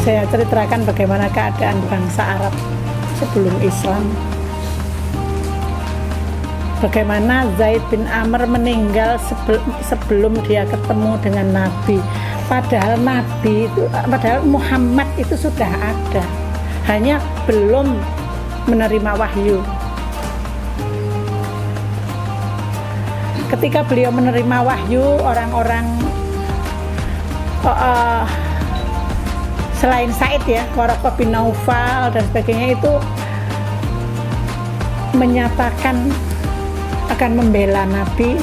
Saya ceritakan bagaimana keadaan bangsa Arab sebelum Islam. Bagaimana Zaid bin Amr meninggal sebelum dia ketemu dengan Nabi. Padahal Muhammad itu sudah ada, hanya belum menerima wahyu. Ketika beliau menerima wahyu, orang-orang selain Said ya, Waraqah bin Naufal dan sebagainya itu menyatakan akan membela Nabi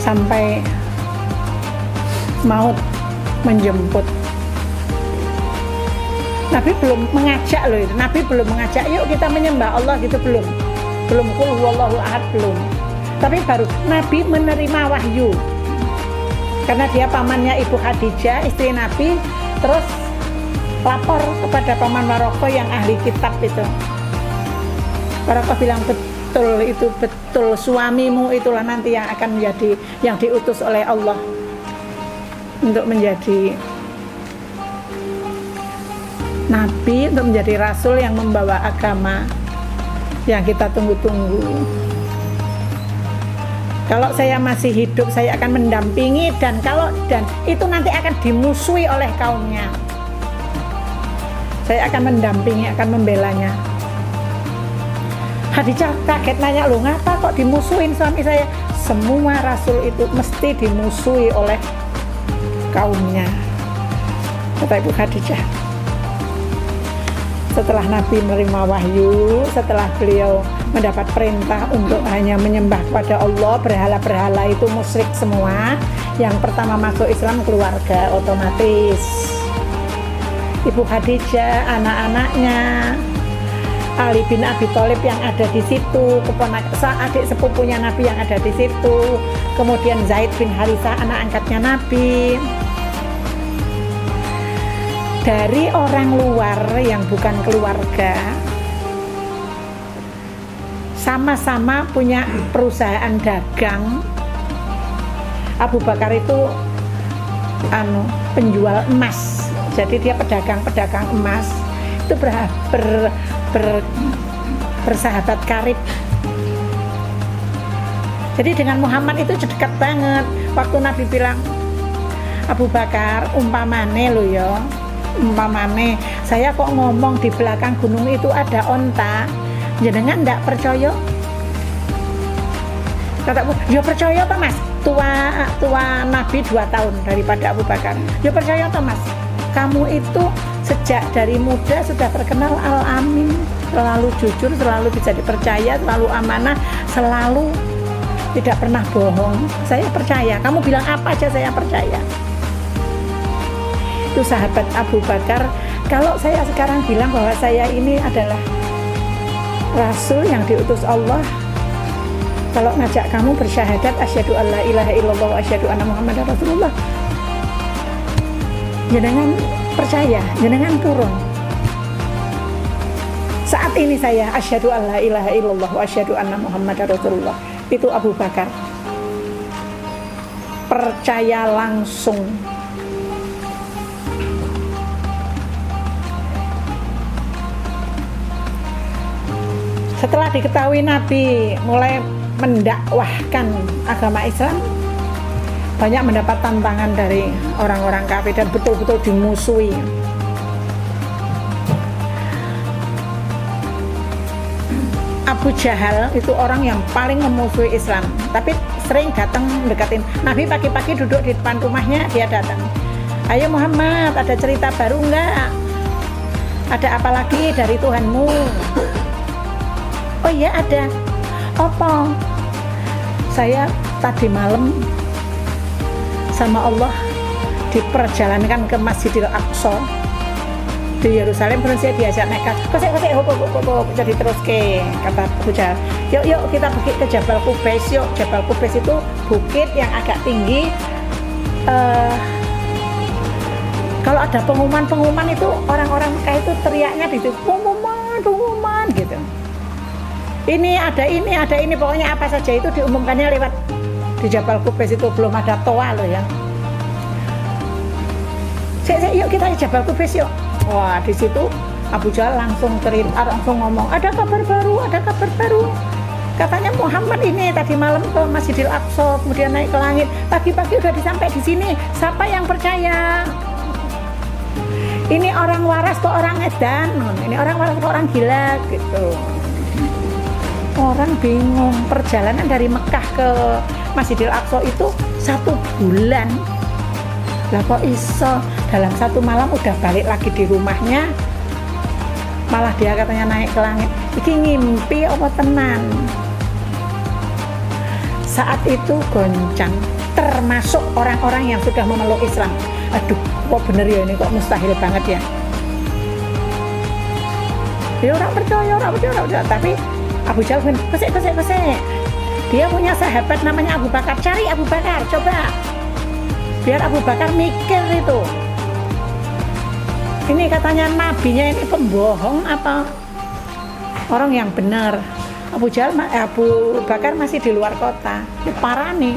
sampai maut menjemput. Nabi belum mengajak loh itu. Nabi belum mengajak, yuk kita menyembah Allah gitu, belum qul huwallahu ahad, belum. Tapi baru Nabi menerima wahyu. Karena dia pamannya Ibu Khadijah, istri Nabi, terus lapor kepada paman Waraqah yang ahli kitab itu. Waraqah bilang, betul, itu betul, suamimu itulah nanti yang akan menjadi, yang diutus oleh Allah untuk menjadi Nabi, untuk menjadi Rasul yang membawa agama yang kita tunggu-tunggu. Kalau saya masih hidup, saya akan mendampingi, dan itu nanti akan dimusuhi oleh kaumnya, saya akan mendampingi, akan membelanya. Khadijah kaget nanya, loh ngapa kok dimusuhin suami saya? Semua Rasul itu mesti dimusuhi oleh kaumnya, kata Ibu Khadijah. Setelah Nabi menerima wahyu, setelah beliau mendapat perintah untuk hanya menyembah kepada Allah, berhala-berhala itu musyrik semua. Yang pertama masuk Islam keluarga, otomatis Ibu Khadijah, anak-anaknya, Ali bin Abi Thalib yang ada di situ, adik sepupunya Nabi yang ada di situ, kemudian Zaid bin Harithah, anak angkatnya Nabi. Dari orang luar yang bukan keluarga, sama-sama punya perusahaan dagang. Abu Bakar itu penjual emas, jadi dia pedagang emas. Itu bersahabat karib. Jadi dengan Muhammad itu dekat banget. Waktu Nabi bilang, Abu Bakar, umpamane lo ya, umpamane saya kok ngomong di belakang gunung itu ada onta, jenengan ndak percaya? Kata Abu, ya percaya toh mas, tua Nabi 2 tahun daripada Abu Bakar. Ya percaya toh mas, kamu itu sejak dari muda sudah terkenal al-amin, selalu jujur, selalu bisa dipercaya, selalu amanah, selalu tidak pernah bohong. Saya percaya, kamu bilang apa aja saya percaya. Itu sahabat Abu Bakar. Kalau saya sekarang bilang bahwa saya ini adalah Rasul yang diutus Allah, kalau ngajak kamu bersyahadat asyhadu alla ilaha illallah wa asyhadu anna muhammadar rasulullah, jenengan percaya, jenengan purun. Saat ini saya asyhadu alla ilaha illallah wa asyhadu anna muhammadar rasulullah. Itu Abu Bakar percaya langsung. Setelah diketahui Nabi mulai mendakwahkan agama Islam, banyak mendapat tantangan dari orang-orang kafir dan betul-betul dimusuhi. Abu Jahal itu orang yang paling memusuhi Islam, tapi sering datang mendekatin Nabi. Pagi-pagi duduk di depan rumahnya, dia datang, ayo Muhammad, ada cerita baru enggak? Ada apa lagi dari Tuhanmu? Oh iya ada. Apa? Saya tadi malam sama Allah diperjalankan ke Masjidil Aqsa di Yerusalem, terus saya diajak naik kosek jadi terus ke kata Abu Jahal, yuk kita pergi ke Jabal Qubais. Yuk, Jabal Qubais itu bukit yang agak tinggi. Kalau ada pengumuman itu orang-orang Mekah itu teriaknya di situ, pengumuman gitu. Ini ada ini, pokoknya apa saja itu diumumkannya lewat di Jabal Qubais itu. Belum ada toa loh ya. Yuk kita ke Jabal Qubais yuk. Wah, di situ Abu Jahal langsung cerita, langsung ngomong, ada kabar baru. Katanya Muhammad ini tadi malam ke Masjidil Aqsa, kemudian naik ke langit. Pagi-pagi udah sampai di sini. Siapa yang percaya? Ini orang waras kok orang edan, ini orang waras kok orang gila gitu. Orang bingung, perjalanan dari Mekah ke Masjidil Aqsa itu 1 bulan. Lah kok iso dalam 1 malam udah balik lagi di rumahnya, malah dia katanya naik ke langit. Iki ngimpi apa tenan? Saat itu goncang, termasuk orang-orang yang sudah memeluk Islam. Aduh, kok bener ya ini, kok mustahil banget ya. Dia orang percaya. Tapi Abu Jahal kesek. Dia punya sahabat namanya Abu Bakar. Cari Abu Bakar, coba. Biar Abu Bakar mikir itu. Ini katanya nabinya ini pembohong apa orang yang benar. Abu Bakar masih di luar kota. Parah nih.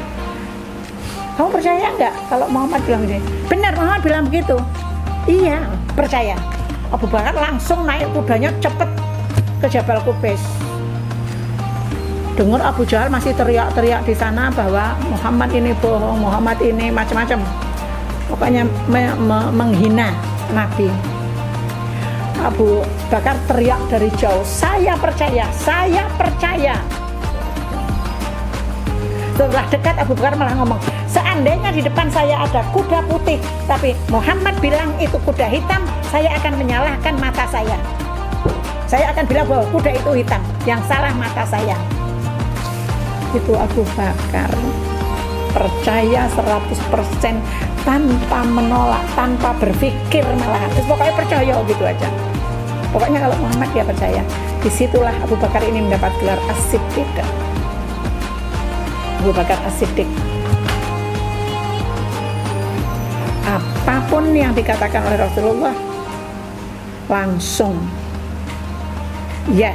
Kamu percaya nggak kalau Muhammad bilang begini? Benar, Muhammad bilang begitu. Iya, percaya. Abu Bakar langsung naik kudanya cepet ke Jabal Qubais. Dengar Abu Jahal masih teriak-teriak di sana bahwa Muhammad ini bohong, Muhammad ini macam-macam. Pokoknya menghina Nabi. Abu Bakar teriak dari jauh, saya percaya. Setelah dekat Abu Bakar malah ngomong, seandainya di depan saya ada kuda putih, tapi Muhammad bilang itu kuda hitam, saya akan menyalahkan mata saya. Saya akan bilang bahwa kuda itu hitam, yang salah mata saya. Itu Abu Bakar percaya 100% tanpa menolak, tanpa berpikir malahan. Pokoknya percaya gitu aja. Pokoknya kalau Muhammad dia percaya. Disitulah Abu Bakar ini mendapat gelar As-Siddiq. Abu Bakar As-Siddiq. Apapun yang dikatakan oleh Rasulullah langsung ya.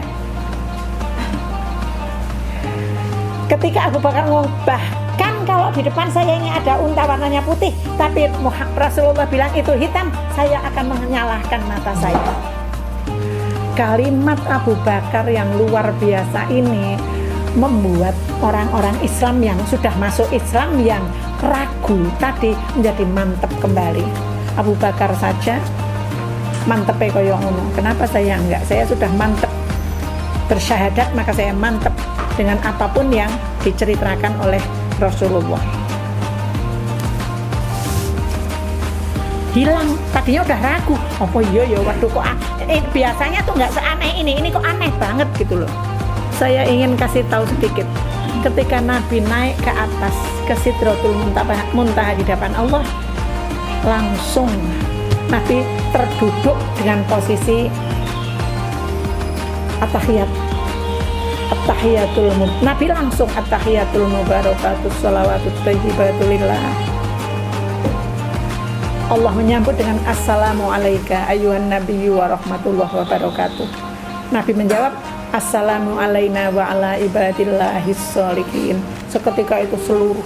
Ketika Abu Bakar ngomong, bahkan kalau di depan saya ini ada unta warnanya putih, tapi Rasulullah bilang itu hitam, saya akan menyalahkan mata saya. Kalimat Abu Bakar yang luar biasa ini membuat orang-orang Islam yang sudah masuk Islam yang ragu tadi menjadi mantep kembali. Abu Bakar saja mantep koyo ngono. Kenapa saya enggak? Saya sudah mantep bersyahadat, maka saya mantep dengan apapun yang diceritakan oleh Rasulullah. Hilang, tadinya udah ragu, apa iya waduh kok biasanya tuh nggak seaneh ini kok aneh banget gitu loh. Saya ingin kasih tahu sedikit, ketika Nabi naik ke atas ke Sidratul Muntaha di depan Allah, langsung Nabi terduduk dengan posisi at-tahiyatul Nabi langsung at-tahiyatul mubarakatus sholawatut thayyibatulillah. Allah menyambut dengan assalamu alayka ayyuhan nabiyyu wa rahmatullahi wa barakatuh. Nabi menjawab assalamu alayna wa ala ibadillahis sholihin. Seketika itu seluruh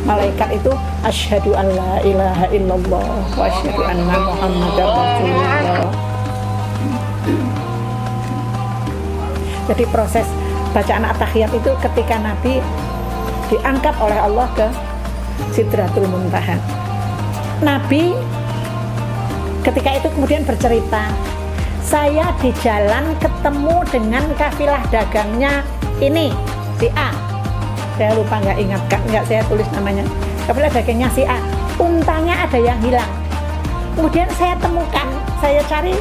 malaikat itu asyhadu an la ilaha illallah wa asyhadu anna muhammadar rasulullah. Jadi proses bacaan at-tahiyat itu ketika Nabi diangkat oleh Allah ke Sidratul Muntaha. Nabi ketika itu kemudian bercerita, saya di jalan ketemu dengan kafilah dagangnya ini si A. Saya lupa nggak saya tulis namanya. Kafilah dagangnya si A. Untanya ada yang hilang. Kemudian saya temukan, saya cari,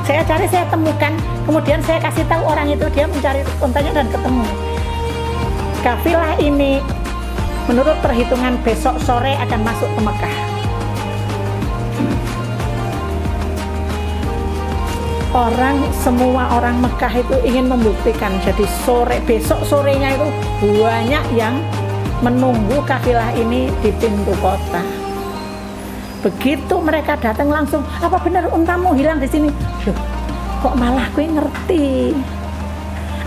saya temukan. Kemudian saya kasih tahu orang itu, dia mencari untanya dan ketemu. Kafilah ini menurut perhitungan besok sore akan masuk ke Mekah. Semua orang Mekah itu ingin membuktikan. Jadi besok sorenya itu banyak yang menunggu kafilah ini di pintu kota. Begitu mereka datang langsung, apa benar untamu hilang di sini? Loh, kok malah gue ngerti?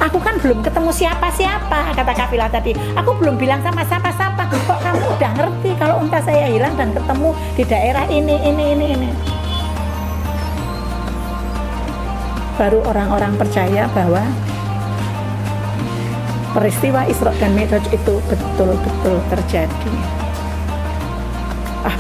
Aku kan belum ketemu siapa-siapa, kata kafilah tadi. Aku belum bilang sama siapa-siapa. Kok kamu udah ngerti kalau unta saya hilang dan ketemu di daerah ini. Baru orang-orang percaya bahwa peristiwa Isra dan Mi'raj itu betul-betul terjadi.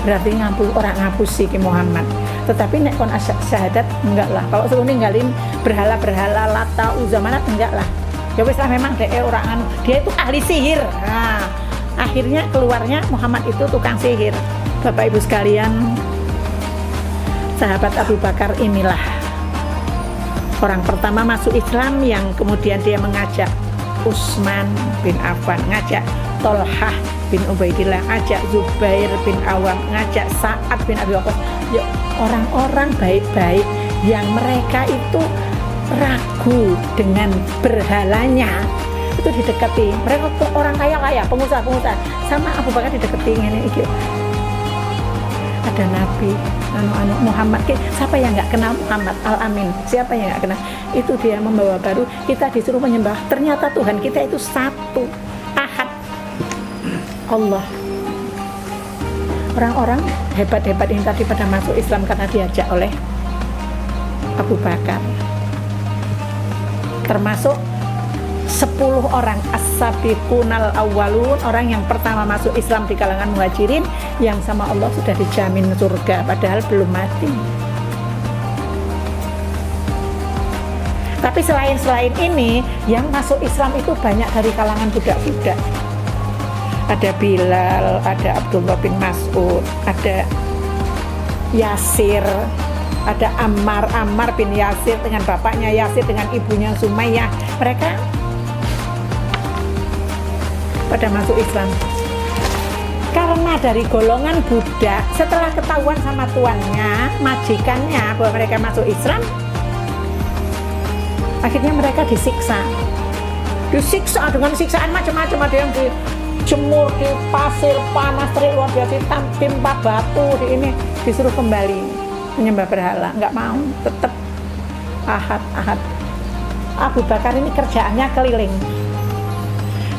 Berarti orang ngapusi ki Muhammad. Tetapi nek kon syahadat enggak lah. Kalau suruh ninggalin berhala-berhala Lata Uzza Manat enggak lah. Ya wis lah, memang dia itu ahli sihir. Nah, akhirnya keluarnya Muhammad itu tukang sihir. Bapak Ibu sekalian, sahabat Abu Bakar inilah orang pertama masuk Islam yang kemudian dia mengajak Utsman bin Affan, ngajak Tolhah bin Ubaidillah, ngajak Zubair bin Awam, ngajak Sa'ad bin Abi Waqqas. Ya, orang-orang baik-baik yang mereka itu ragu dengan berhalanya itu didekati. Mereka tuh orang kaya-kaya, pengusaha-pengusaha, sama Abu Bakar didekati ini. Ada Nabi Muhammad, siapa yang nggak kenal Muhammad Al-Amin? Siapa yang nggak kenal? Itu dia membawa baru, kita disuruh menyembah. Ternyata Tuhan kita itu satu, Ahad, Allah. Orang-orang hebat-hebat ini tadi pada masuk Islam karena diajak oleh Abu Bakar. Termasuk 10 orang as-sabiqunal awwalun, orang yang pertama masuk Islam di kalangan muhajirin, yang sama Allah sudah dijamin surga padahal belum mati. Tapi selain ini, yang masuk Islam itu banyak dari kalangan budak-budak. Ada Bilal, ada Abdullah bin Mas'ud, ada Yasir, ada Ammar bin Yasir dengan bapaknya Yasir, dengan ibunya Sumayyah. Mereka pada masuk Islam karena dari golongan budak, setelah ketahuan sama tuannya, majikannya, bahwa mereka masuk Islam, akhirnya mereka disiksa dengan siksaan macam-macam. Ada yang dijemur di pasir panas terik luar biasa, timpa batu, disuruh kembali menyembah berhala. Nggak mau, tetap Ahad. Abu Bakar ini kerjaannya keliling.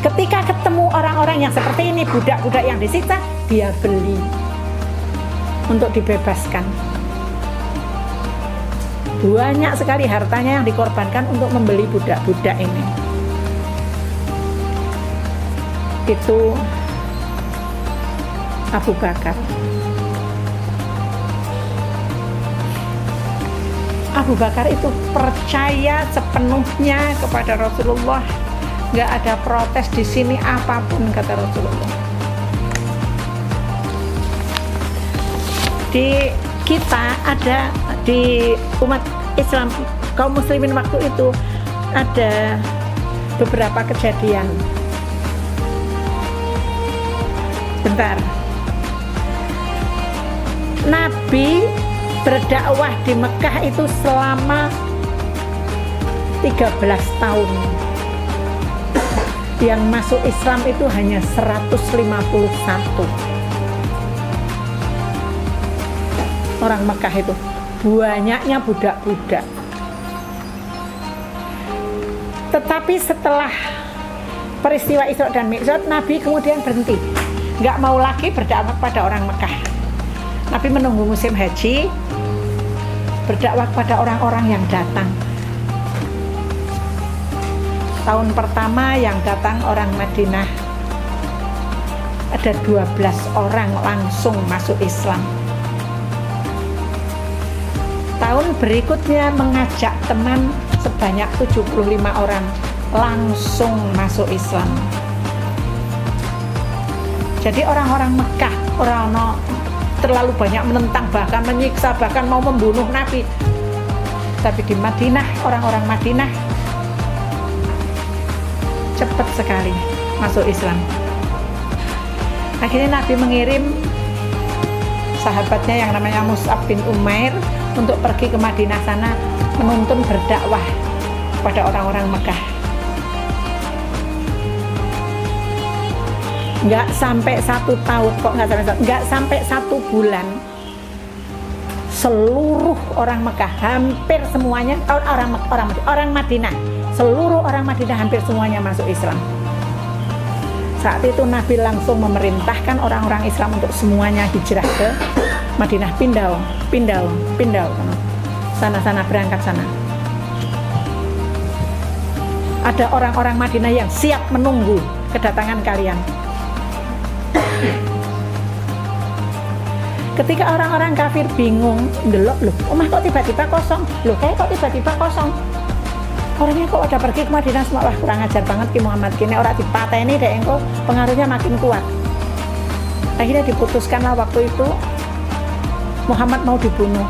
Ketika ketemu orang-orang yang seperti ini, budak-budak yang disiksa, dia beli untuk dibebaskan. Banyak sekali hartanya yang dikorbankan untuk membeli budak-budak ini. Itu Abu Bakar. Abu Bakar itu percaya sepenuhnya kepada Rasulullah. Nggak ada protes di sini apapun, kata Rasulullah. Di kita ada, di umat Islam kaum muslimin waktu itu ada beberapa kejadian. Bentar. Nabi berdakwah di Mekah itu selama 13 tahun. Yang masuk Islam itu hanya 151 orang Mekah itu, banyaknya budak-budak. Tetapi setelah peristiwa Isra dan Mi'raj, Nabi kemudian berhenti, nggak mau lagi berdakwah pada orang Mekah. Nabi menunggu musim haji, berdakwah pada orang-orang yang datang. Tahun pertama yang datang orang Madinah, ada 12 orang langsung masuk Islam. Tahun berikutnya mengajak teman sebanyak 75 orang langsung masuk Islam. Jadi orang-orang Mekah, orang terlalu banyak menentang, bahkan menyiksa, bahkan mau membunuh Nabi. Tapi di Madinah, orang-orang Madinah cepat sekali masuk Islam. Akhirnya Nabi mengirim sahabatnya yang namanya Mus'ab bin Umair untuk pergi ke Madinah sana menuntun berdakwah pada orang-orang Mekah. Nggak sampai 1 tahun, nggak sampai 1 bulan, seluruh orang Mekah, hampir semuanya orang Madinah, seluruh orang Madinah hampir semuanya masuk Islam. Saat itu Nabi langsung memerintahkan orang-orang Islam untuk semuanya hijrah ke Madinah, pindah sana berangkat sana. Ada orang-orang Madinah yang siap menunggu kedatangan kalian. Ketika orang-orang kafir bingung, ndelok loh, omah kok tiba-tiba kosong, loh kayak kok tiba-tiba kosong. Orangnya kok udah pergi ke Madinah semua, wah kurang ajar banget Ki Muhammad, kini orang dipateni deh engko, pengaruhnya makin kuat. Akhirnya diputuskanlah waktu itu Muhammad mau dibunuh.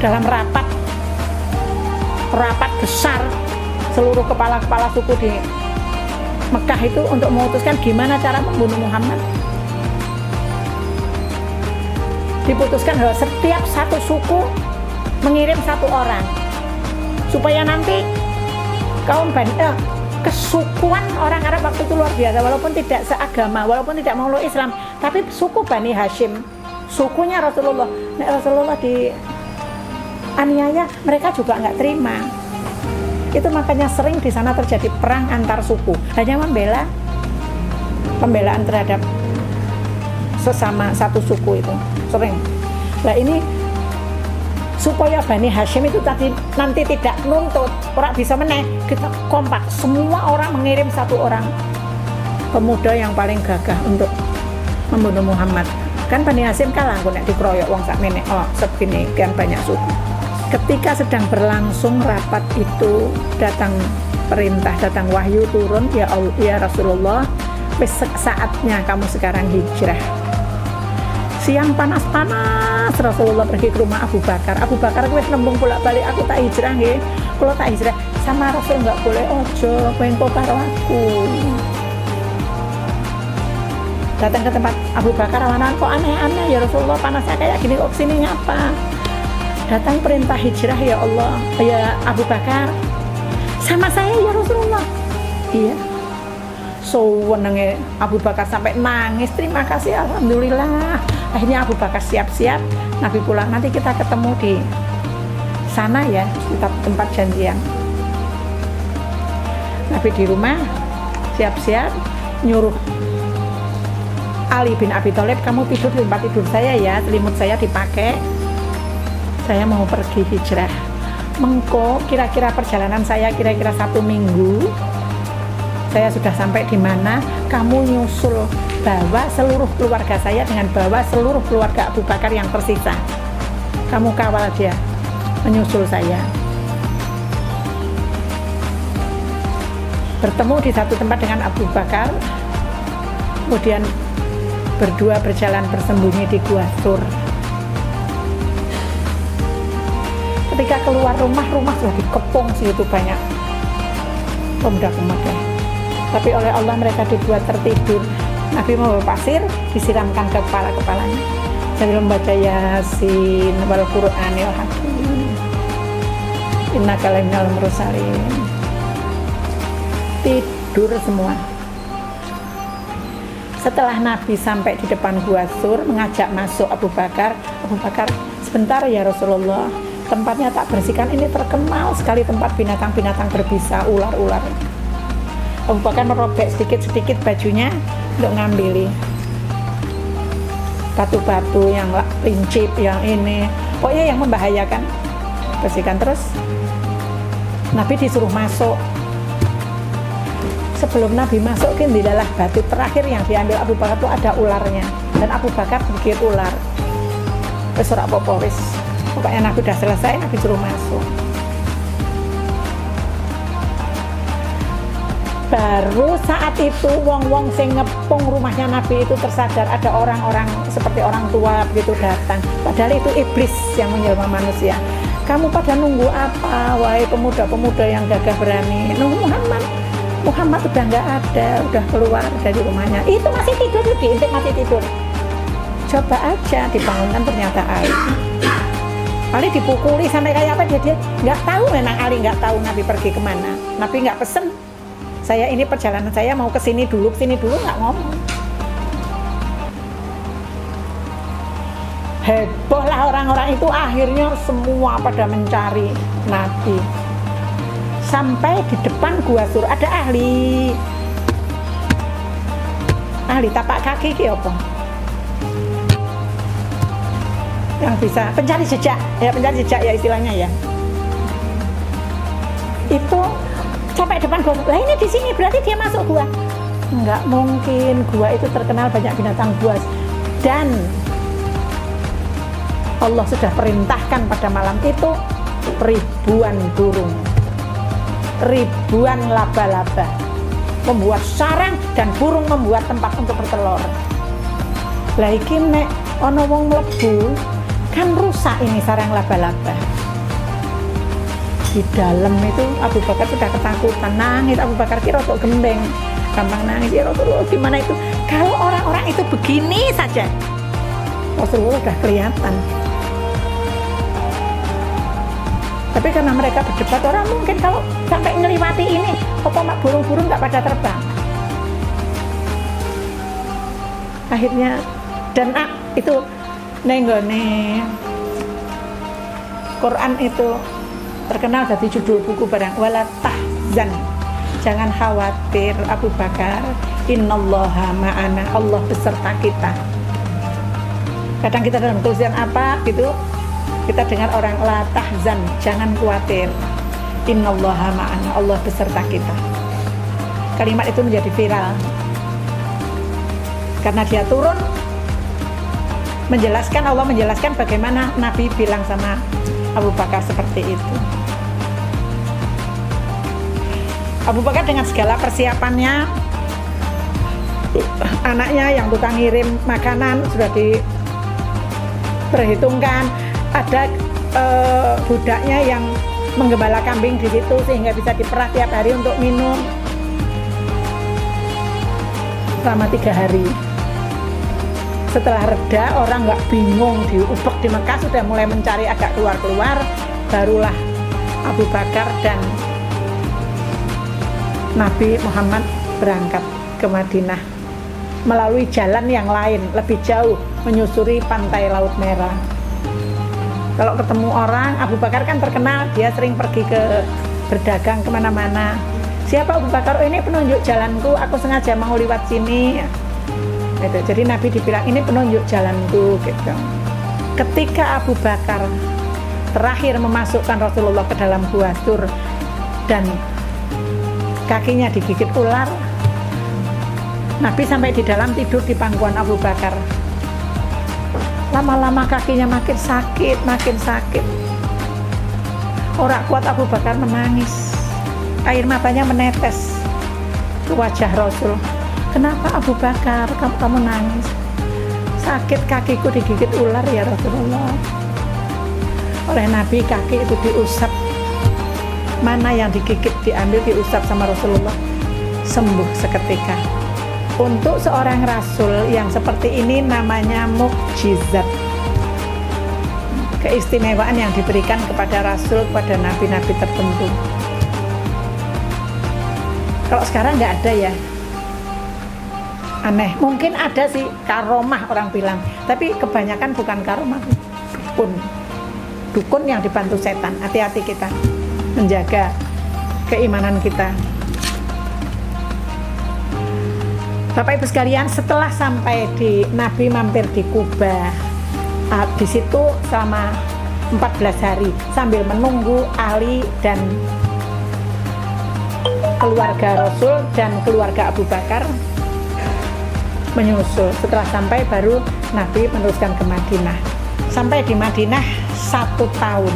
Dalam rapat besar seluruh kepala-kepala suku di Mekah itu untuk memutuskan gimana cara membunuh Muhammad. Diputuskan bahwa setiap satu suku mengirim satu orang supaya nanti kaum kesukuan orang Arab waktu itu luar biasa, walaupun tidak seagama, walaupun tidak memeluk Islam, tapi suku Bani Hashim, sukunya Rasulullah. Rasulullah di aniaya, mereka juga nggak terima. Itu makanya sering di sana terjadi perang antar suku, hanya pembelaan terhadap sesama satu suku itu sering. Nah ini supaya Bani Hashim itu tadi nanti tidak nuntut, orang bisa meneh, kita kompak, semua orang mengirim satu orang pemuda yang paling gagah untuk membunuh Muhammad. Kan Bani Hashim kalah kok nek dikeroyok wong sak meneh, segini kan banyak suku. Ketika sedang berlangsung rapat itu, datang perintah, datang wahyu turun, ya Rasulullah, saatnya kamu sekarang hijrah. Siang panas-panas Rasulullah pergi ke rumah Abu Bakar. Abu Bakar wis nembung bolak-balik, aku tak hijrah nggih. Kalau tak hijrah sama Rasul nggak boleh, ojo kowe karo aku. Datang ke tempat Abu Bakar, awanan kok aneh-aneh ya Rasulullah, panasnya kayak gini kok kesini ngapa? Datang perintah hijrah ya Allah, ya Abu Bakar, sama saya ya Rasulullah. Iya. So wenenge Abu Bakar sampai nangis, terima kasih alhamdulillah. Akhirnya Abu Bakar siap-siap, Nabi pulang, nanti kita ketemu di sana ya, di tempat janjian. Nabi di rumah siap-siap, nyuruh Ali bin Abi Thalib, kamu tidur di tempat tidur saya ya, selimut saya dipakai, saya mau pergi hijrah. Mengko kira-kira perjalanan saya kira-kira 1 minggu, saya sudah sampai di mana, kamu nyusul, bawa seluruh keluarga saya dengan bawa seluruh keluarga Abu Bakar yang tersisa, kamu kawal dia menyusul saya. Bertemu di satu tempat dengan Abu Bakar, kemudian berdua berjalan bersembunyi di Gua Sur. Ketika keluar rumah sudah dikepung situ banyak pemuda-pemuda, tapi oleh Allah mereka dibuat tertidur. Nabi membawa pasir, disiramkan ke kepala-kepalanya sambil membaca Yasin wal Qur'anil Hakim, innaka laminal mursalin. Tidur semua. Setelah Nabi sampai di depan Gua Sur, mengajak masuk Abu Bakar. Abu Bakar, sebentar ya Rasulullah, tempatnya tak bersihkan, ini terkenal sekali tempat binatang-binatang berbisa, ular-ular. Abu Bakar merobek sedikit-sedikit bajunya untuk ngambil batu-batu yang lincip, yang ini, pokoknya yang membahayakan, bersihkan terus. Nabi disuruh masuk. Sebelum Nabi masuk, dilalah batu terakhir yang diambil Abu Bakar itu ada ularnya, dan Abu Bakar gigit ular. Wis ora apa-apa wis. Pokoknya Nabi udah selesai, Nabi suruh masuk. Baru saat itu wong-wong sing ngepung rumahnya Nabi itu tersadar, ada orang-orang seperti orang tua begitu datang. Padahal itu iblis yang menjelma manusia. Kamu pada nunggu apa, wahai pemuda-pemuda yang gagah berani? Nunggu Muhammad udah nggak ada, udah keluar dari rumahnya. Itu masih tidur, diintip masih tidur. Coba aja dibangunkan, ternyata Ali dipukuli sampai kayak apa, dia nggak tahu. Memang Ali nggak tahu Nabi pergi kemana. Nabi nggak pesen, saya ini perjalanan saya mau kesini dulu nggak ngomong. hebohlah orang-orang itu, akhirnya semua pada mencari Nabi. Sampai di depan Gua Sur ada ahli tapak kaki ki apa? Yang bisa pencari jejak ya istilahnya ya. Itu sampai depan gua, lah ini di sini berarti dia masuk gua. Enggak mungkin, gua itu terkenal banyak binatang buas dan Allah sudah perintahkan pada malam itu ribuan burung, ribuan laba-laba membuat sarang dan burung membuat tempat untuk bertelur. Lah iki nek ana wong mlebu kan rusak ini sarang laba-laba. Di dalam itu Abu Bakar sudah ketakutan, nangis. Abu Bakar kira rotok gembeng, gampang nangis ya Rasulullah, gimana itu kalau orang-orang itu begini saja. Rasulullah sudah kelihatan. Tapi karena mereka berdebat, orang mungkin kalau sampai ngeliwati ini, apa burung-burung nggak pada terbang. Akhirnya dan itu nenggone Quran itu terkenal dari judul buku barang wala tahzan, jangan khawatir Abu Bakar, innallaha ma'ana, Allah beserta kita. Kadang kita dalam tulisan apa gitu kita dengar orang la tahzan, jangan khawatir, innallaha ma'ana, Allah beserta kita. Kalimat itu menjadi viral karena dia turun menjelaskan, Allah menjelaskan bagaimana Nabi bilang sama Abu Bakar seperti itu. Abu Bakar dengan segala persiapannya, anaknya yang tukang ngirim makanan sudah diperhitungkan, ada budaknya yang menggembala kambing di situ sehingga bisa diperah tiap hari untuk minum selama 3 hari. Setelah reda, orang nggak bingung diubek di Mekah, sudah mulai mencari agak keluar-keluar, barulah Abu Bakar dan Nabi Muhammad berangkat ke Madinah melalui jalan yang lain, lebih jauh, menyusuri pantai Laut Merah. Kalau ketemu orang, Abu Bakar kan terkenal, dia sering pergi ke berdagang kemana-mana. Siapa Abu Bakar? Oh, ini penunjuk jalanku, aku sengaja mau lewat sini. Gitu. Jadi Nabi dibilang ini penunjuk jalanku gitu. Ketika Abu Bakar terakhir memasukkan Rasulullah ke dalam Gua Sur dan kakinya digigit ular, Nabi sampai di dalam tidur di pangkuan Abu Bakar. Lama-lama kakinya makin sakit. Ora kuat Abu Bakar menangis, air matanya menetes ke wajah Rasul. Kenapa Abu Bakar kamu nangis? Sakit kakiku digigit ular ya Rasulullah. Oleh Nabi kaki itu diusap, mana yang digigit diambil diusap sama Rasulullah, sembuh seketika. Untuk seorang Rasul yang seperti ini namanya mukjizat, keistimewaan yang diberikan kepada Rasul, kepada nabi-nabi tertentu. Kalau sekarang nggak ada ya, aneh. Mungkin ada sih karomah orang bilang, tapi kebanyakan bukan karomah, dukun yang dibantu setan. Hati-hati kita menjaga keimanan kita. Bapak Ibu sekalian, setelah sampai di Nabi mampir di Kuba, di situ selama 14 hari sambil menunggu Ali dan keluarga Rasul dan keluarga Abu Bakar menyusul. Setelah sampai baru Nabi meneruskan ke Madinah. Sampai di Madinah 1 tahun.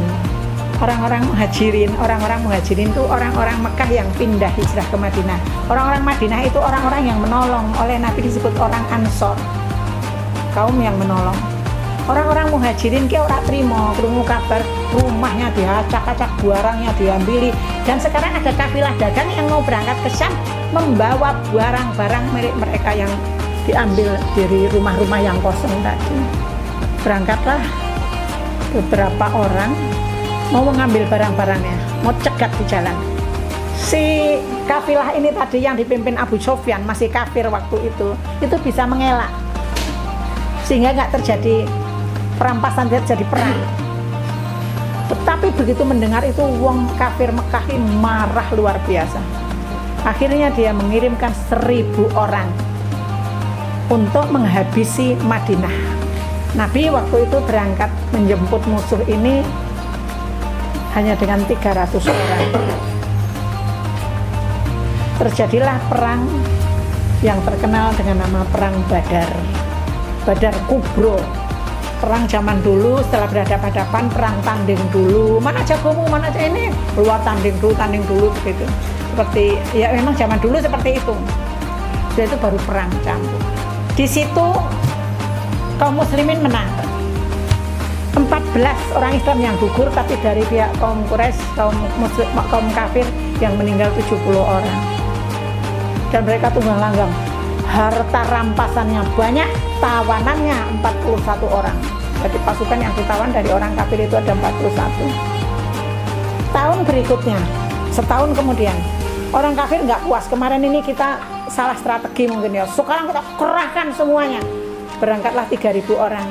Orang-orang muhajirin itu orang-orang Mekah yang pindah hijrah ke Madinah. Orang-orang Madinah itu orang-orang yang menolong, oleh Nabi disebut orang Ansor, kaum yang menolong. Orang-orang muhajirin ki ora trimo krungu kabar rumahnya diacak-acak, barangnya diambili, dan sekarang ada kafilah dagang yang mau berangkat ke Syam membawa barang-barang milik mereka yang diambil dari rumah-rumah yang kosong tadi. Berangkatlah beberapa orang mau mengambil barang-barangnya, mau cegat di jalan. Si kafilah ini tadi yang dipimpin Abu Sufyan, masih kafir waktu itu bisa mengelak sehingga nggak terjadi perampasan jadi perang. Tetapi begitu mendengar itu, wong kafir Mekah ini marah luar biasa. Akhirnya dia mengirimkan 1000 orang untuk menghabisi Madinah. Nabi waktu itu berangkat menjemput musuh ini hanya dengan 300 orang. Terjadilah perang yang terkenal dengan nama Perang Badar. Badar Kubro. Perang zaman dulu, setelah berhadapan-hadapan, perang tanding dulu. Mana jagomu, mana ini? Keluar tanding dulu begitu. Seperti, ya memang zaman dulu seperti itu. Setelah itu baru perang campur. Di situ kaum muslimin menang. 14 orang Islam yang gugur, tapi dari pihak kaum Quraisy, kaum kafir yang meninggal 70 orang. Dan mereka tunggang langgang. Harta rampasannya banyak, tawanannya 41 orang. Jadi pasukan yang ditawan dari orang kafir itu ada 41. Tahun berikutnya, setahun kemudian, orang kafir nggak puas. Kemarin ini kita salah strategi mungkin ya. Sekarang kita kerahkan semuanya. Berangkatlah 3.000 orang.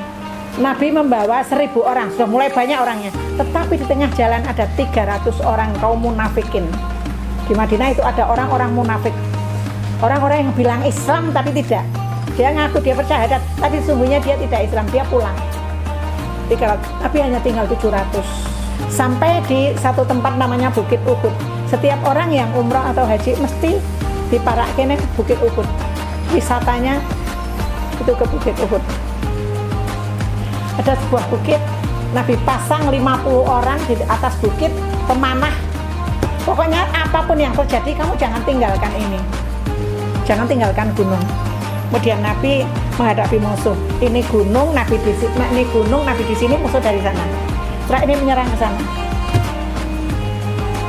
Nabi membawa 1.000 orang, sudah mulai banyak orangnya. Tetapi di tengah jalan ada 300 orang kaum munafikin. Di Madinah itu ada orang-orang munafik. Orang-orang yang bilang Islam tapi tidak. Dia ngaku dia bersyahadat, tapi sesungguhnya dia tidak Islam, dia pulang. 300, tapi hanya tinggal 700. Sampai di satu tempat namanya Bukit Uhud. Setiap orang yang umroh atau haji mesti diparakin ke Bukit Uhud. Wisatanya itu ke Bukit Uhud. Ada sebuah bukit, Nabi pasang 50 orang di atas bukit, pemanah. Pokoknya apapun yang terjadi, kamu jangan tinggalkan ini. Jangan tinggalkan gunung. Kemudian Nabi menghadapi musuh. Ini gunung, Nabi di sini, ini gunung, Nabi di sini, musuh dari sana. Setelah ini menyerang ke sana.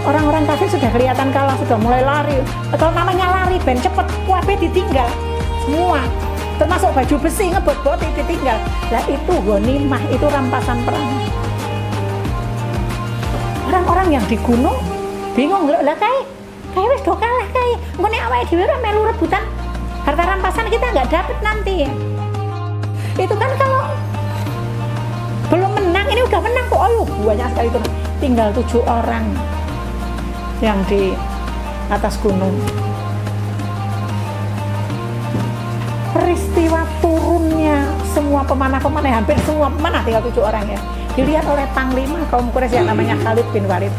Orang-orang kafir sudah kelihatan kalah, sudah mulai lari. Kalau namanya lari, ben cepet, wabe ditinggal semua. Termasuk baju besi ngebot-bot ditinggal. Lah itu ghanimah, itu rampasan perang. Orang-orang yang di gunung bingung, lah kayak wis do kalah kayak. Ngene awake dhewe ora melu rebutan harta rampasan, kita nggak dapet nanti. Itu kan kalau belum menang, ini udah menang kok. Ayo, banyak sekali itu. Tinggal 7 orang yang di atas gunung. Peristiwa turunnya semua pemanah-pemanah, hampir semua pemanah, tinggal 7 orang ya, dilihat oleh panglima kaum Quraisy yang namanya Khalid bin Walid.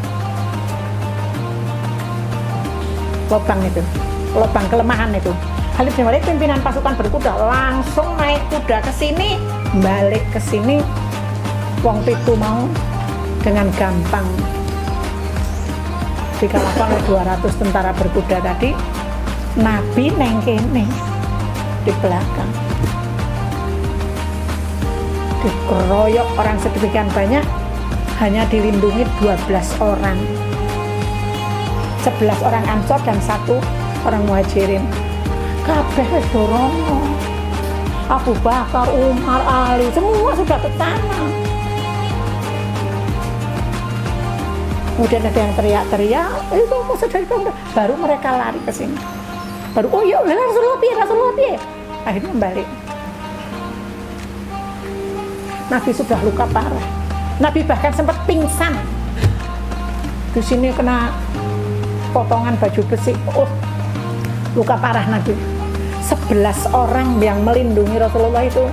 Lobang itu, lobang kelemahan itu. Khalid bin Walid pimpinan pasukan berkuda, langsung naik kuda ke sini, balik ke sini. Wong pitu mau dengan gampang dikalahkan oleh 200 tentara berkuda tadi. Nabi neng kene di belakang, dikeroyok orang sedemikian banyak, hanya dilindungi 12 orang. 11 orang Ansor dan 1 orang Muhajirin. Kabeh dorono. Abu Bakar, Umar, Ali, semua sudah ke sana. Kemudian ada yang teriak-teriak, itu musuh dari kamu. Baru mereka lari ke sini. Baru, oh ya Rasulullah piye. Akhirnya balik. Nabi sudah luka parah. Nabi bahkan sempat pingsan. Di sini kena potongan baju besi. Oh, luka parah Nabi. 11 orang yang melindungi Rasulullah itu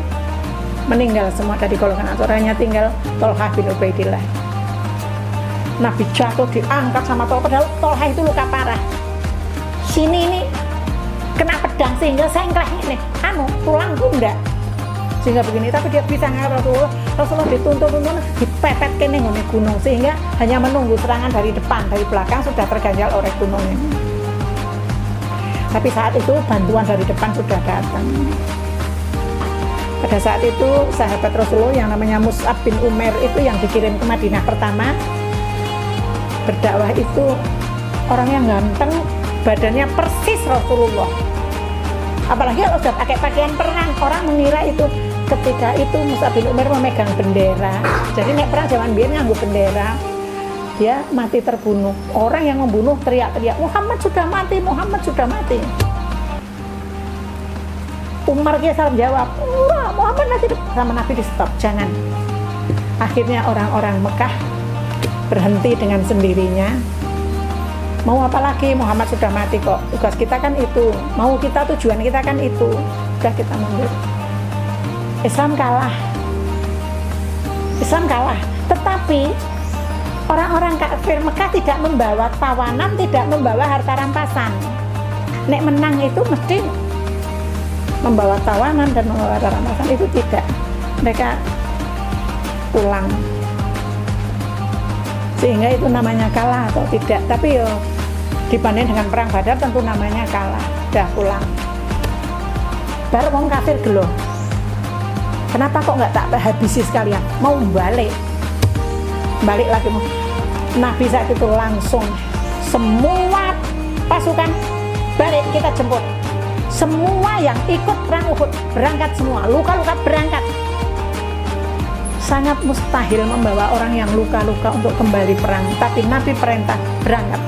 meninggal semua dari golongan Ansor. Hanya tinggal Tolhah bin Ubaidillah. Nabi jatuh diangkat sama Tolhah, padahal Tolhah itu luka parah. Sini ini kena pedang sehingga sengkleh ini, tulang enggak, sehingga begini. Tapi dia bisa ngeliat Rasulullah dituntun dipepet ke ngene gunung, sehingga hanya menunggu serangan dari depan, dari belakang sudah terganjal oleh gunung ini. Tapi saat itu bantuan dari depan sudah datang. Pada saat itu sahabat Rasulullah yang namanya Mus'ab bin Umair itu yang dikirim ke Madinah pertama berdakwah, itu orang yang ganteng, badannya persis Rasulullah. Apalagi kalau sudah pakai pakaian perang, orang mengira itu. Ketika itu Mus'ab bin Umair memegang bendera. Jadi nek perang zaman biyen nganggo bendera, dia mati terbunuh. Orang yang membunuh teriak-teriak, Muhammad sudah mati, Muhammad sudah mati. Umar dia salah jawab, wah Muhammad masih sama Nabi di stop, jangan. Akhirnya orang-orang Mekah berhenti dengan sendirinya. Mau apa lagi, Muhammad sudah mati kok, tugas kita kan itu, mau kita tujuan kita kan itu, sudah kita mundur. Islam kalah, tetapi orang-orang kafir Mekah tidak membawa tawanan, tidak membawa harta rampasan. Nek menang itu mesti membawa tawanan dan membawa harta rampasan, itu tidak. Mereka pulang, sehingga itu namanya kalah atau tidak. Tapi yo dibanding dengan perang Badar tentu namanya kalah, dah pulang. Baru orang kafir gelo, kenapa kok nggak tak habisi sekalian, mau balik lagi. Nabi saat itu langsung semua pasukan balik, kita jemput semua yang ikut perang Uhud, berangkat semua, luka-luka berangkat. Sangat mustahil membawa orang yang luka-luka untuk kembali perang, tapi Nabi perintah berangkat.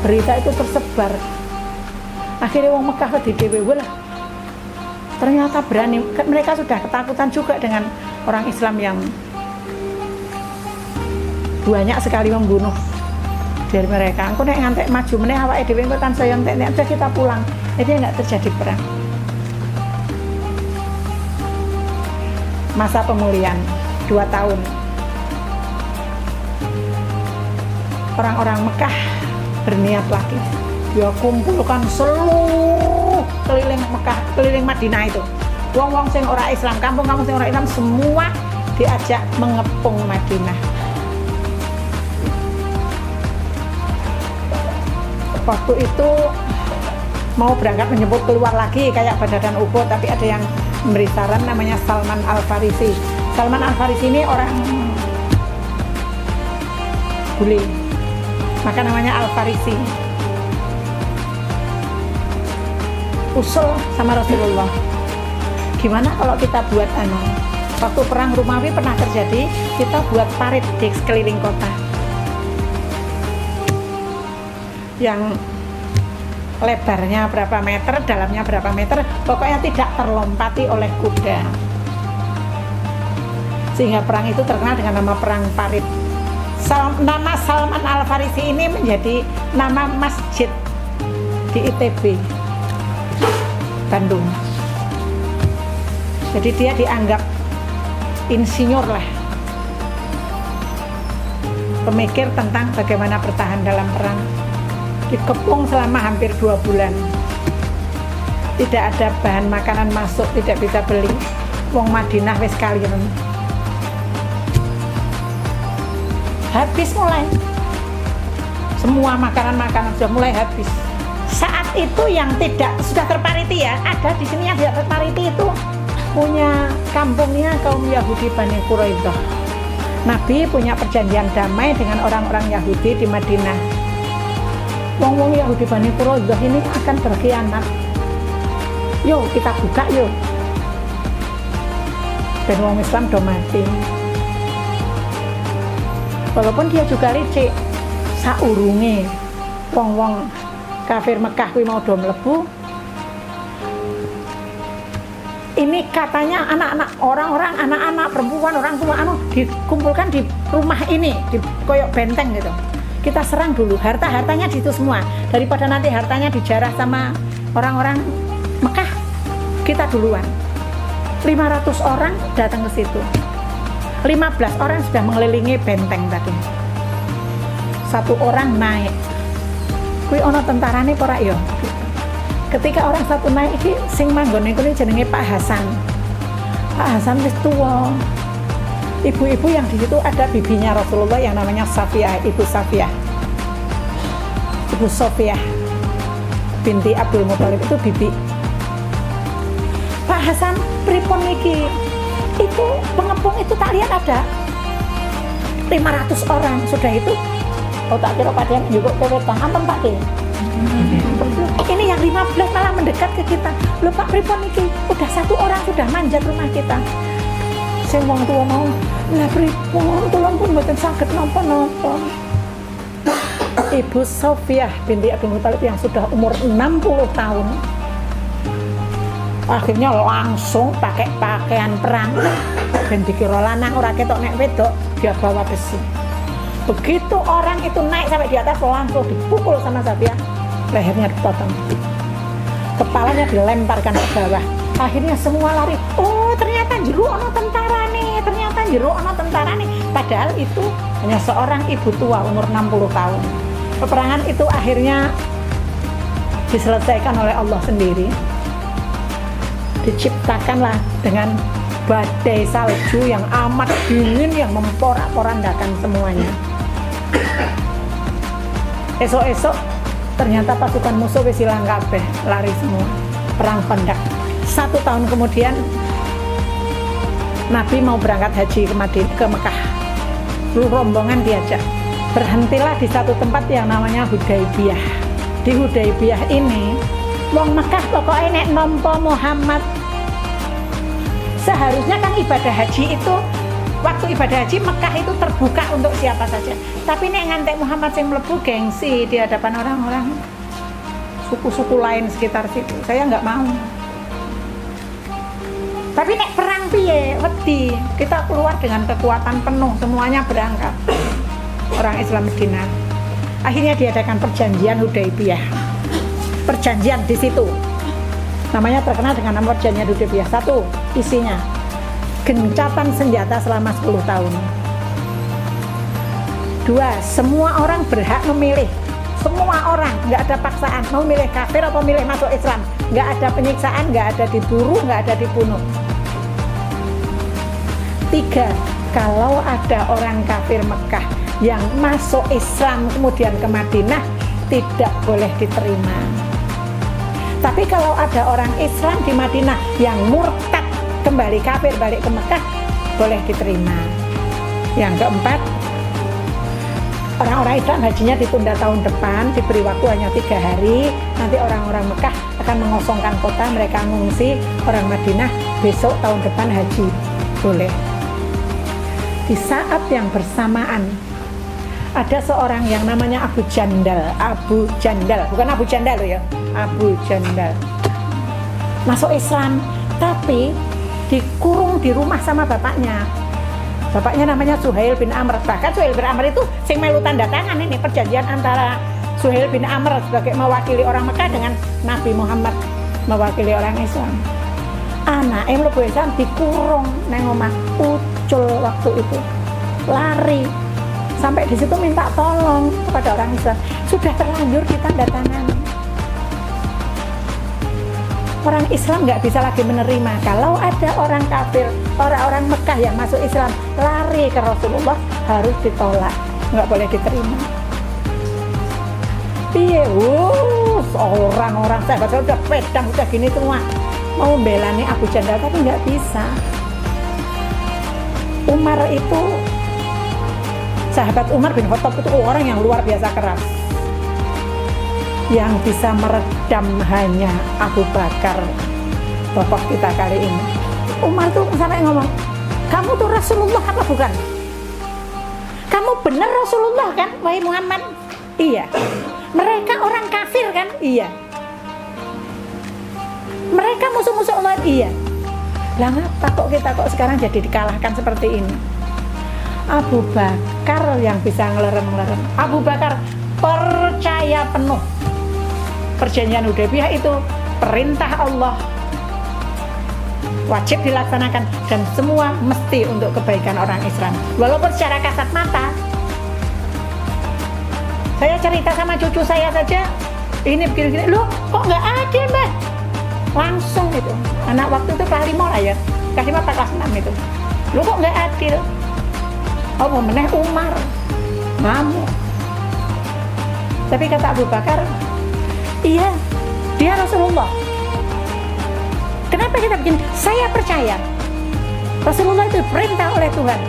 Berita itu tersebar, akhirnya orang Mekah di DWW lah. Ternyata berani, mereka sudah ketakutan juga dengan orang Islam yang banyak sekali membunuh dari mereka. Aku nek ngantek maju meneh awake dhewe engko tansaya entek kita pulang. Jadi enggak terjadi perang. Masa pemulihan 2 tahun. Orang-orang Mekah berniat lagi. Ya kumpulkan seluruh keliling Mekah, keliling Madinah itu. Wong-wong sing ora Islam, kampung-kampung sing ora Islam semua diajak mengepung Madinah. Waktu itu mau berangkat menjemput keluar lagi kayak Badar dan Uhud, tapi ada yang memberi saran namanya Salman Al-Farisi. Salman Al-Farisi ini orang bule, maka namanya Al-Farisi. Usul sama Rasulullah, gimana kalau kita buat waktu perang Romawi pernah terjadi, kita buat parit di sekeliling kota yang lebarnya berapa meter, dalamnya berapa meter, pokoknya tidak terlompati oleh kuda, sehingga perang itu terkenal dengan nama perang parit. Nama Salman Al-Farisi ini menjadi nama masjid di ITB Bandung. Jadi dia dianggap insinyur lah, pemikir tentang bagaimana bertahan dalam perang. Dikepung selama hampir 2 bulan, tidak ada bahan makanan masuk, tidak bisa beli. Wong Madinah wis kaliren, habis mulai semua makanan sudah mulai habis. Saat itu yang tidak sudah terpariti ya, ada di sini yang tidak terpariti itu punya kampungnya kaum Yahudi Bani Quraidah. Nabi punya perjanjian damai dengan orang-orang Yahudi di Madinah. Wong-wong Yahudi Bani Quraidah ini akan berkhianat. Yo kita buka yo. Dan wong Islam do mati. Walaupun dia juga licik, saurunge wong-wong kafir Mekah kuwi mau do mlebu. Ini katanya anak-anak, orang-orang, anak-anak, perempuan, orang tua dikumpulkan di rumah ini, di koyok benteng gitu. Kita serang dulu, harta-hartanya di situ semua. Daripada nanti hartanya dijarah sama orang-orang Mekah, kita duluan. 500 orang datang ke situ. 15 orang sudah mengelilingi benteng tadi. 1 orang naik. Kuwi ana tentarane apa ora ya? Ketika orang satu naik iki sing manggon niku jenenge Pak Hasan. Pak Hasan wis tuwa. Ibu-ibu yang di situ ada bibinya Rasulullah yang namanya Safiyah, Ibu Safiyah. Ibu Sofiyah binti Abdul Muthalib itu bibi. Pak Hasan pripun niki? Itu pengepung itu tak lihat ada 500 orang. Sudah itu oh tak kira pada yang juga kewetang ampun Pak Ki. Ini yang 15 malah mendekat ke kita. Loh Pak pripun niki? Udah 1 orang sudah manjat rumah kita. Sing wong tuwa mau lah pripun tulung pun mboten saged napa-napa. Ibu Sofiyah binti Abdul Muthalib yang sudah umur 60 tahun akhirnya langsung pakai pakaian perang ben dikira lanang ora ketok nek wedok, dia bawa besi. Begitu orang itu naik sampai di atas langsung dipukul sama Safiyah, lehernya dipotong, kepalanya dilemparkan ke bawah. Akhirnya semua lari. Oh, ternyata jero ono tentara nih, ternyata jero ono tentara nih. Padahal itu hanya seorang ibu tua umur 60 tahun. Peperangan itu akhirnya diselesaikan oleh Allah sendiri. Diciptakanlah dengan badai salju yang amat dingin yang memporak-porandakan semuanya. Esok-esok ternyata pasukan musuh wis ilang kabeh, lari semua. Perang Khandaq. 1 tahun kemudian Nabi mau berangkat haji ke Mekah. Rombongan diajak. Berhentilah di satu tempat yang namanya Hudaybiyah. Di Hudaybiyah ini wong Mekah pokoknya nek nampa Muhammad, seharusnya kan ibadah haji itu, waktu ibadah haji Mekah itu terbuka untuk siapa saja. Tapi nek ngantek Muhammad sing mlebu gengsi di hadapan orang-orang suku-suku lain sekitar situ, saya nggak mau. Tapi nek perang piye, wedi, kita keluar dengan kekuatan penuh, semuanya berangkat. Orang Islam Medina. Akhirnya diadakan perjanjian Hudaybiyah. Perjanjian di situ. Namanya terkenal dengan nama perjanjian Hudaybiyah. 1, isinya gencatan senjata selama 10 tahun. 2, semua orang berhak memilih. Semua orang, nggak ada paksaan. Mau milih kafir atau milih masuk Islam. Nggak ada penyiksaan, nggak ada diburu, nggak ada dibunuh. 3, kalau ada orang kafir Mekah yang masuk Islam kemudian ke Madinah, tidak boleh diterima. Tapi kalau ada orang Islam di Madinah yang murtad kembali kafir balik ke Mekah, boleh diterima. Yang keempat, orang-orang Islam hajinya ditunda tahun depan, diberi waktu hanya 3 hari. Nanti orang-orang Mekah akan mengosongkan kota, mereka ngungsi. Orang Madinah besok tahun depan haji, boleh. Di saat yang bersamaan ada seorang yang namanya Abu Jandal, bukan Abu Jandal loh ya, Abu Jandal masuk Islam, tapi dikurung di rumah sama bapaknya. Bapaknya namanya Suhail bin Amr. Bahkan Suhail bin Amr itu sing melu tanda tangan ini perjanjian antara Suhail bin Amr sebagai mewakili orang Mekah dengan Nabi Muhammad mewakili orang Islam. Anak mlebu Islam dikurung nang omah, ucul waktu itu, lari sampai di situ minta tolong kepada orang Islam. Sudah terlanjur ditanda tangan. Orang Islam nggak bisa lagi menerima kalau ada orang kafir, orang-orang Mekah yang masuk Islam lari ke Rasulullah, harus ditolak, nggak boleh diterima. Piye, orang-orang sahabat saya udah pedang, udah gini semua, mau membelani Abu Jandal tapi nggak bisa. Umar itu, sahabat Umar bin Khattab itu orang yang luar biasa keras. Yang bisa meredam hanya Abu Bakar, tokoh kita kali ini. Umar tuh sampai ngomong, kamu tuh Rasulullah apa bukan? Kamu benar Rasulullah kan, wahai Muhammad? Iya. Mereka orang kafir kan? Iya. Mereka musuh-musuh Allah? Iya. Lah ngapa kok kita sekarang jadi dikalahkan seperti ini? Abu Bakar yang bisa ngelerem-ngelerem. Abu Bakar percaya penuh perjanjian Hudaybiyah itu perintah Allah, wajib dilaksanakan dan semua mesti untuk kebaikan orang Islam. Walaupun secara kasat mata, saya cerita sama cucu saya saja, ini begini-begini, loh kok nggak adil mbak? Langsung itu, anak waktu itu kelas 5 lah ya, kelas 5 atau kelas 6 itu, loh kok nggak adil? Oh mau meneh Umar, ngamuk. Tapi kata Abu Bakar, iya, dia Rasulullah. Kenapa kita begini? Saya percaya Rasulullah itu perintah oleh Tuhan,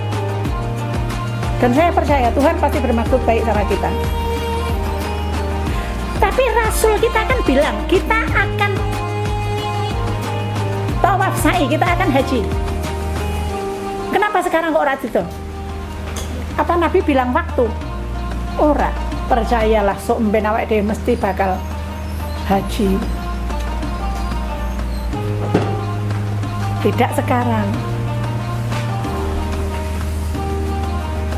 dan saya percaya Tuhan pasti bermaksud baik sama kita. Tapi Rasul kita kan bilang kita akan tawaf sa'i, kita akan haji. Kenapa sekarang kok ora gitu? Apa Nabi bilang waktu? Ora, percayalah sok mben awake dhewe mesti bakal haji. Tidak sekarang.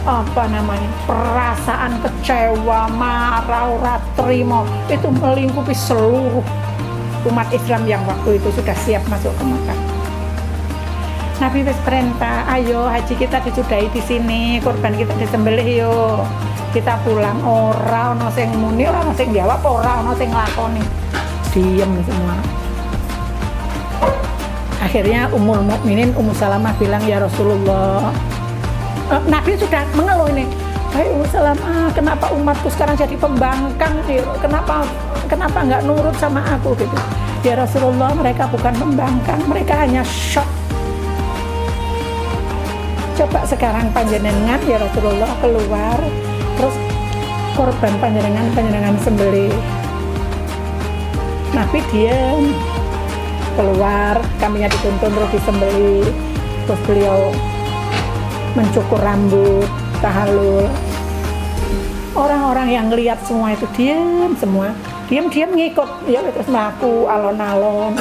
perasaan kecewa, marah, ora trimo itu melingkupi seluruh umat Islam yang waktu itu sudah siap masuk ke Mekah. Nabi wis perintah, ayo haji kita disudahi di sini, kurban kita disembelih yo. Kita pulang, ora ono sing muni, ora ono sing jawab, ora ono sing nglakoni. Diem semua. Akhirnya Ummul Mukminin Ummu Salamah bilang, ya Rasulullah, Nabi sudah mengeluh ini. Hai Ummu Salamah, kenapa umatku sekarang jadi pembangkang? Kenapa nggak nurut sama aku gitu? Ya Rasulullah, mereka bukan pembangkang, mereka hanya shock. Coba sekarang panjenengan ya Rasulullah keluar, terus korban panjenengan sembelih. Nabi diam, keluar, kambingnya dituntun terus disembelih, terus beliau mencukur rambut, tahallul. Orang-orang yang lihat semua itu diam semua, diam ngikut, ya terus melaku alon-alon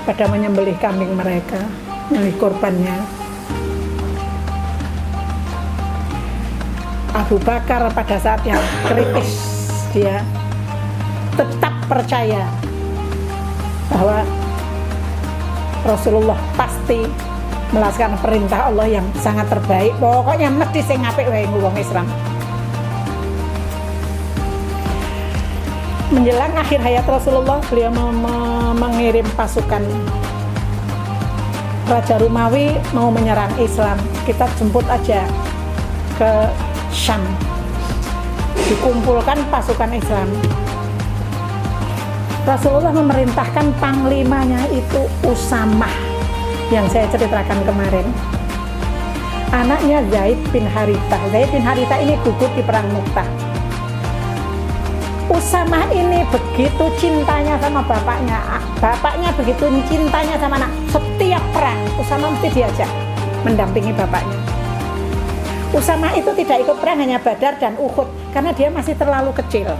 pada menyembelih kambing mereka, menyembelih korbannya. Abu Bakar pada saat yang kritis dia tetap percaya bahwa Rasulullah pasti melaksanakan perintah Allah yang sangat terbaik. Pokoknya mesti sing apik wae wong Islam. Menjelang akhir hayat Rasulullah, beliau mengirim pasukan. Raja Romawi mau menyerang Islam, kita jemput aja ke Syam. Dikumpulkan pasukan Islam. Rasulullah memerintahkan panglimanya itu Usamah yang saya ceritakan kemarin. Anaknya Zaid bin Harithah. Zaid bin Harithah ini gugur di perang Mu'tah. Usamah ini begitu cintanya sama bapaknya. Bapaknya begitu cintanya sama anak. Setiap perang Usamah mesti diajak mendampingi bapaknya. Usamah itu tidak ikut perang hanya Badar dan Uhud karena dia masih terlalu kecil.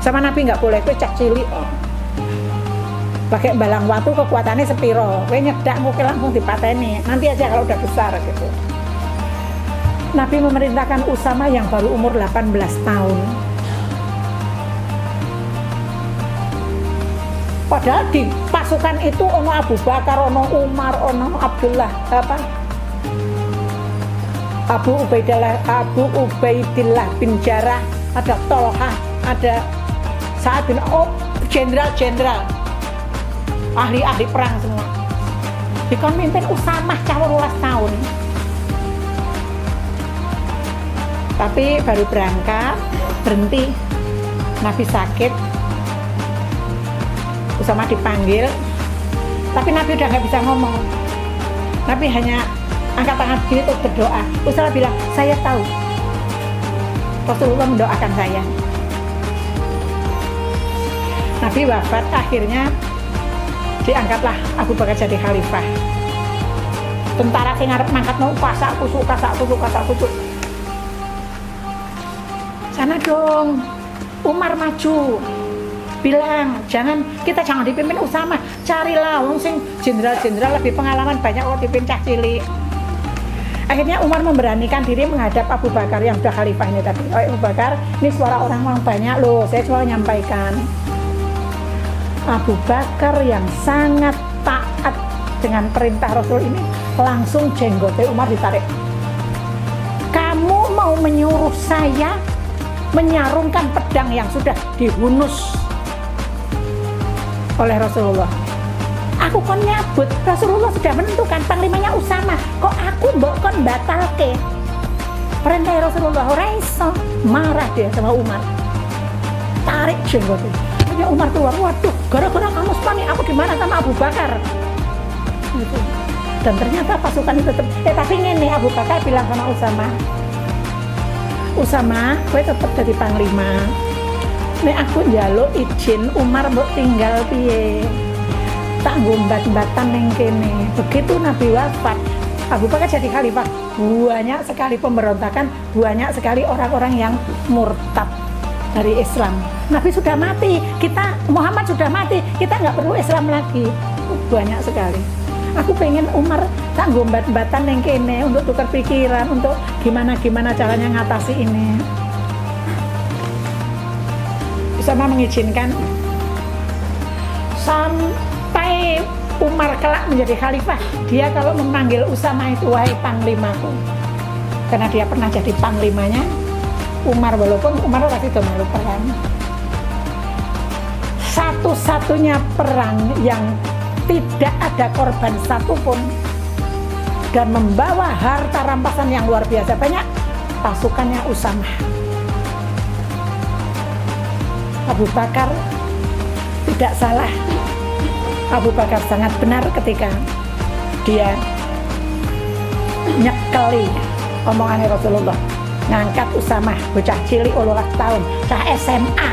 Sama Nabi nggak boleh, kowe cak cilik pakai balang watu kekuatannya sepiro, kowe nyedak mungkin langsung dipateni, nanti aja kalau udah besar gitu. Nabi memerintahkan Usamah yang baru umur 18 tahun. Padahal di pasukan itu ono Abu Bakar, ono Umar, ono Abdullah Abu Ubaidillah bin Jarrah, ada Tolha, ada Sa'ad bin jenderal-jenderal, ahli-ahli perang semua. Dikon mimpin Usamah cah 18 tahun. Tapi baru berangkat, berhenti. Nabi sakit. Usamah dipanggil, tapi Nabi udah nggak bisa ngomong. Nabi hanya angkat tangan begini untuk berdoa. Usamah bilang, saya tahu Rasulullah mendoakan saya. Nabi wafat, akhirnya diangkatlah Abu Bakar jadi khalifah. Tentara sing ngarep mangkat mau kasak kusuk. Sana dong, Umar maju. Bilang, kita jangan dipimpin Usamah, carilah wong sing jenderal-jenderal lebih pengalaman banyak kok dipimpin cah cilik. Akhirnya Umar memberanikan diri menghadap Abu Bakar yang sudah khalifah ini tadi. Oh Abu Bakar, ini suara orang-orang banyak loh, saya cuma menyampaikan. Abu Bakar yang sangat taat dengan perintah Rasul ini langsung jenggotnya Umar ditarik. Kamu mau menyuruh saya menyarungkan pedang yang sudah dihunus oleh Rasulullah? Aku kon nyabut, Rasulullah sudah menentukan panglimanya Usamah, kok aku mbok kon batalke perintah Rasulullah? Ora iso. Marah dia sama Umar, tarik jenggotnya. Akhirnya Umar keluar, waduh, gara-gara kamu spani aku gimana sama Abu Bakar gitu. Dan ternyata pasukan itu tetap, tapi ini Abu Bakar bilang sama Usamah, kowe tetap jadi panglima. Nek aku njaluk izin Umar mbok tinggal piye, tak ngumbat-mbatan ning kene. Begitu Nabi wafat, Abu Bakar jadi khalifah. Banyak sekali pemberontakan, banyak sekali orang-orang yang murtad dari Islam. Nabi sudah mati, Muhammad sudah mati, kita nggak perlu Islam lagi. Banyak sekali. aku pengen Umar tak ngombat-mbatan yang kene untuk tukar pikiran, untuk gimana caranya ngatasi ini. Usama mengizinkan sampai Umar kelak menjadi khalifah, dia kalau memanggil Usama itu wahai panglimaku, karena dia pernah jadi panglimanya Umar, walaupun Umar waktu itu melu perang. Satu-satunya perang yang tidak ada korban satupun dan membawa harta rampasan yang luar biasa banyak, pasukannya Usama. Abu Bakar tidak salah. Abu Bakar sangat benar ketika dia nyekeli omongannya Rasulullah, ngangkat Usama, bocah cilik 18 tahun, cah SMA,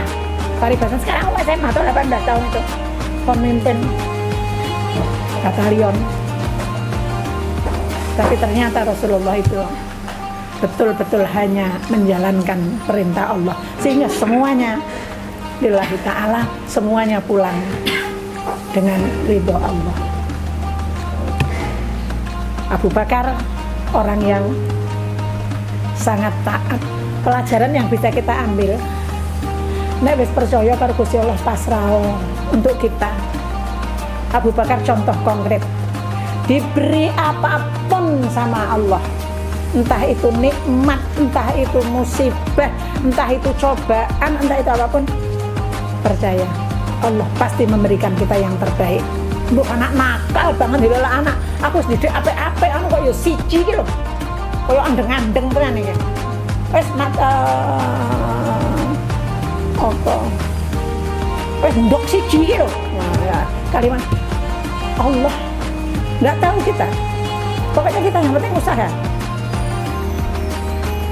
paribasan sekarang SMA atau 18 tahun itu, pemimpin batalion. Tapi ternyata Rasulullah itu betul-betul hanya menjalankan perintah Allah, sehingga semuanya lillahi ta'ala, semuanya pulang dengan ridho Allah. Abu Bakar orang yang sangat taat. Pelajaran yang bisa kita ambil, nek wis percaya karo Gusti Allah pasrah untuk kita. Abu Bakar contoh konkret, diberi apapun sama Allah, entah itu nikmat, entah itu musibah, entah itu cobaan, entah itu apapun, percaya Allah pasti memberikan kita yang terbaik. Bu anak nakal banget dilalah anak, aku didik apik-apik anu kok ya siji iki lho. Kaya andeng-andeng tenan iki. Wis apa? Wis ndok siji iki lho. Nah, ya, kalimat Allah enggak tahu kita. Pokoknya kita yang penting usaha.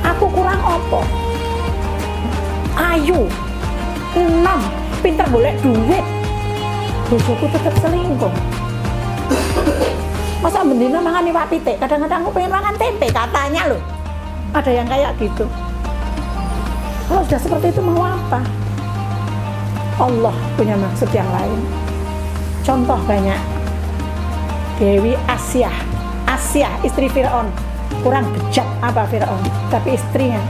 Aku kurang apa? Ayu. 6 pinter golek duit, bojoku tetep selingkuh. Masa bendina mangan iwak pitik, kadang-kadang aku pengen mangan tempe katanya loh. Ada yang kayak gitu. Kalau sudah seperti itu mau apa? Allah punya maksud yang lain. Contoh banyak. Dewi Asyah istri Fir'aun, kurang bejat apa Fir'aun, tapi istrinya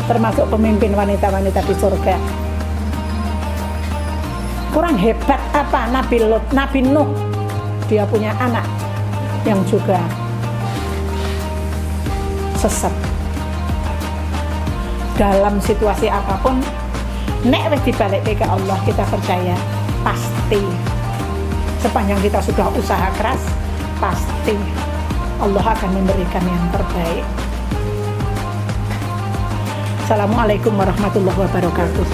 termasuk pemimpin wanita-wanita di surga. Kurang hebat apa Nabi Lot, Nabi Nuh, dia punya anak yang juga sesat. Dalam situasi apapun, nek wis dibalik ke Allah, kita percaya pasti sepanjang kita sudah usaha keras, pasti Allah akan memberikan yang terbaik. Assalamualaikum warahmatullahi wabarakatuh.